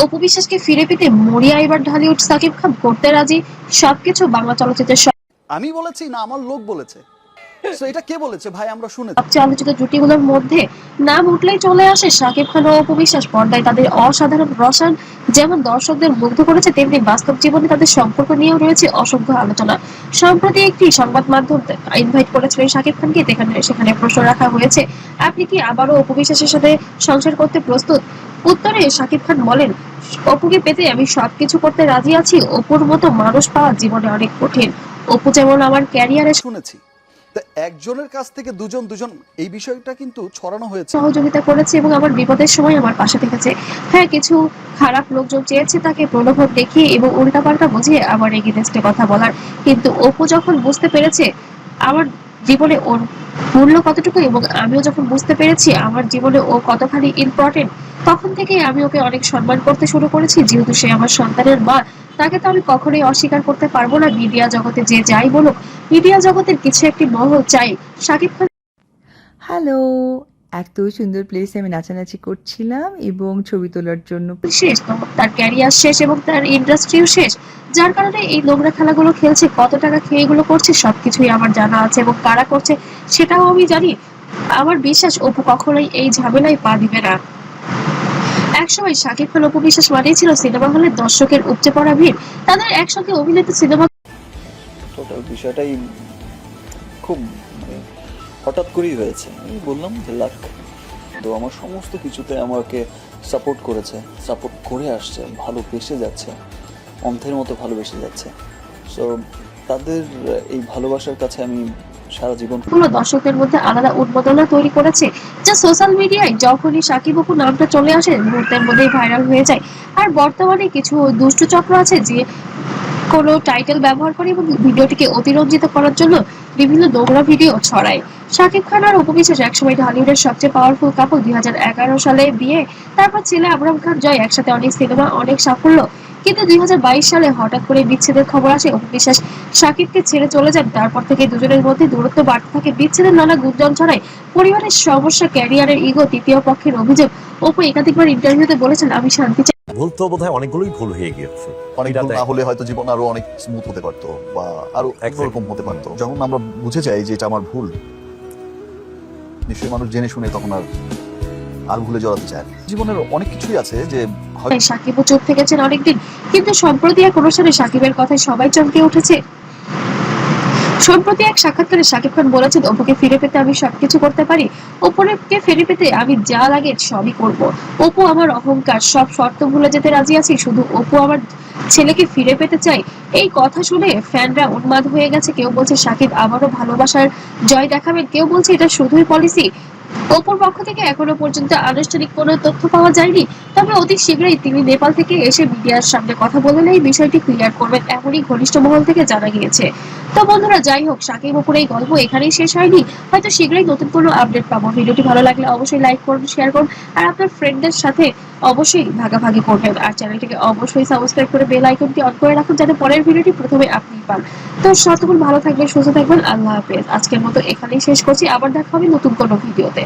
অপু বিশ্বাসকে ফিরে পেতে মরিয়া এবার ঢালিউড সাকিব খান করতে রাজি সবকিছু বাংলা চলচ্চিত্রের আমি বলেছি না আমার লোক বলেছে? সো এটা কে বলেছে ভাই? আমরা শুনেছি। সবচেয়ে আলোচিত জুটিগুলোর মধ্যে নাম উঠলেই চলে আসে শাকিব খান ও অপু বিশ্বাস। পর্দায় তাদের অসাধারণ রসায়ন যেমন দর্শকদের মুগ্ধ করেছে, তেমনি বাস্তব জীবনে তাদের সম্পর্ক নিয়েও রয়েছে অসংখ্য আলোচনা। সম্প্রতি একটি সংবাদ মাধ্যম ইনভাইট করেছিলেন শাকিব খানকে, সেখানে প্রশ্ন রাখা হয়েছে, আপনি কি আবারও অপু বিশ্বাসের সাথে সংসার করতে প্রস্তুত? উত্তরে শাকিব খান বলেন, অপুকে পেতে আমি সবকিছু করতে রাজি আছি। অপুর মতো মানুষ পাওয়া জীবনে অনেক কঠিন। অপু যেমন আমার ক্যারিয়ারে শুনেছি। তো একজনের কাছ থেকে দুজন এই বিষয়টা কিন্তু ছড়ানো হয়েছে। সহযোগিতা করেছে এবং আমার বিপদের সময় আমার পাশে থেকেছে। হ্যাঁ, কিছু খারাপ লোকজন চেয়েছে তাকে প্রলোভন দেখিয়ে এবং উল্টাপাল্টা বুঝিয়ে আমার এগেইনস্টে কথা বলার, কিন্তু অপু যখন বুঝতে পেরেছে আমার জীবনে ওর মূল্য কতটুকু এবং আমিও যখন বুঝতে পেরেছি আমার জীবনে ও কতখানি ইম্পর্টেন্ট, তখন থেকেই আমি ওকে অনেক সম্মান করতে শুরু করেছি। যেহেতু সে আমার সন্তানের মা, তাকে তো আমি কখনোই অস্বীকার করতে পারবো না। মিডিয়া জগতে যে যাই বলুক, মিডিয়া জগতের কিছু একটি মহল চাই শাকিব খান। হ্যালো, এত সুন্দর প্লেসে আমি নাচানাচি করছিলাম এবং ছবি তোলার জন্য শেষ, তার ক্যারিয়ার শেষ এবং তার ইন্ডাস্ট্রিও শেষ, যার কারণে এই নোংরা খেলাগুলো খেলছে, কত টাকা খেয়ে এগুলো করছে সবকিছুই আমার জানা আছে এবং কারা করছে সেটাও আমি জানি। আমার বিশ্বাস অপু কখনোই এই ঝামেলায় পা দিবে না। একসময় শাকিব খান অপু বিশ্বাস মানেই ছিল সিনেমা হলে দর্শকের উপচে পড়া ভিড়, তাদের একসঙ্গে অভিনীত সিনেমা। টোটাল বিষয়টাই খুব মানে হঠাৎ করেই হয়েছে। আমি বললাম যে লাক, তো আমার সমস্ত কিছুতে আমাকে সাপোর্ট করেছে, সাপোর্ট করে আসছে, ভালোবেসে যাচ্ছে, অন্ধের মতো ভালোবেসে যাচ্ছে। সো তাদের এই ভালোবাসার কাছে আমি সারা জীবন দর্শকদের মধ্যে আলাদা উন্মাদনা তৈরি করেছে, যা সোশ্যাল মিডিয়ায় যখনই শাকিব অপু নামটা চলে আসে মুহূর্তের মধ্যেই ভাইরাল হয়ে যায়। আর বর্তমানে কিছু দুষ্ট চক্র আছে যে কোনো টাইটেল ব্যবহার করে এবং ভিডিওটিকে অতিরঞ্জিত করার জন্য বিভিন্ন নোংরা ভিডিও ছড়ায়। শাকিব খান আর অপু বিশ্বাস একসময় ঢালিউডের সবচেয়ে পাওয়ারফুল কাপল। 2011 সালে বিয়ে, তারপর ছেলে আবরাম খান জয়, একসাথে অনেক সিনেমা, অনেক সাফল্য। কিন্তু 2022 সালে হঠাৎ করে বিচ্ছেদের খবর আসে। অপু বিশ্বাস শাকিবকে ছেড়ে চলে যান, তারপর থেকে দুজনের মধ্যে দূরত্ব বাড়তে থাকে। বিচ্ছেদের নানা গুঞ্জন ছড়ায়, পরিবারের সমস্যা, ক্যারিয়ারের ইগো, তৃতীয় পক্ষের অভিযোগ। অপু একাধিকবার ইন্টারভিউতে বলেছেন, আমি শান্তি চাই। ভুল তো বোধহয় অনেকগুলোই ভুল হয়ে গিয়েছে। অনেক ভুল না হলে হয়তো জীবন আরো অনেক স্মুথ হতে পারতো বা আরো একরকম হতে পারতো। যখন আমরা বুঝে যাই যে এটা আমার ভুল, নিশ্চয়ই মানুষ জেনে শুনে তখন আর ভুলে জড়াতে চায়। জীবনের অনেক কিছুই আছে যে সাকিবও চুপ থেকেছেন অনেকদিন, কিন্তু সম্প্রতি এক অনুষ্ঠানে সাকিবের কথায় সবাই চমকে উঠেছে। সম্প্রতি এক সাক্ষাৎকারে শাকিব খান বলেছেন, অপুকে ফিরে পেতে আমি সবকিছু করতে পারি। অপুকে ফিরে পেতে আমি যা লাগে সবই করব। অপু আমার অহংকার, সব শর্ত ভুলে যেতে রাজি আছি, শুধু অপু আমার ছেলেকে ফিরে পেতে চাই। এই কথা শুনে ফ্যানরা উন্মাদ হয়ে গেছে। কেউ বলছে শাকিব আবারও ভালোবাসার জয় দেখাবেন, কেউ বলছে এটা শুধুই পলিসি। অপুর পক্ষ থেকে এখনো পর্যন্ত আনুষ্ঠানিক কোনো তথ্য পাওয়া যায়নি, তবে অতি শীঘ্রই তিনি নেপাল থেকে এসে মিডিয়ার সামনে কথা বললে এই বিষয়টি ক্লিয়ার করবেন, এমনই ঘনিষ্ঠ মহল থেকে জানা গিয়েছে। তো বন্ধুরা, যাই হোক, শাকিব অপুর এই গল্প এখানেই শেষ হয়নি, হয়তো শীঘ্রই নতুন কোনো আপডেট পাবো। ভিডিওটি ভালো লাগলে অবশ্যই লাইক করুন, শেয়ার করুন, আর আপনার ফ্রেন্ডদের সাথে অবশ্যই ভাগাভাগি করবেন। আর চ্যানেলটিকে অবশ্যই সাবস্ক্রাইব করে বেল আইকনটি অন করে রাখুন, যাতে পরের ভিডিওটি প্রথমে আপনি পান। তো ততক্ষণ ভালো থাকবেন, সুস্থ থাকবেন। আল্লাহ হাফেজ। আজকের মতো এখানেই শেষ করছি, আবার দেখা হবে নতুন কোনো ভিডিওতে।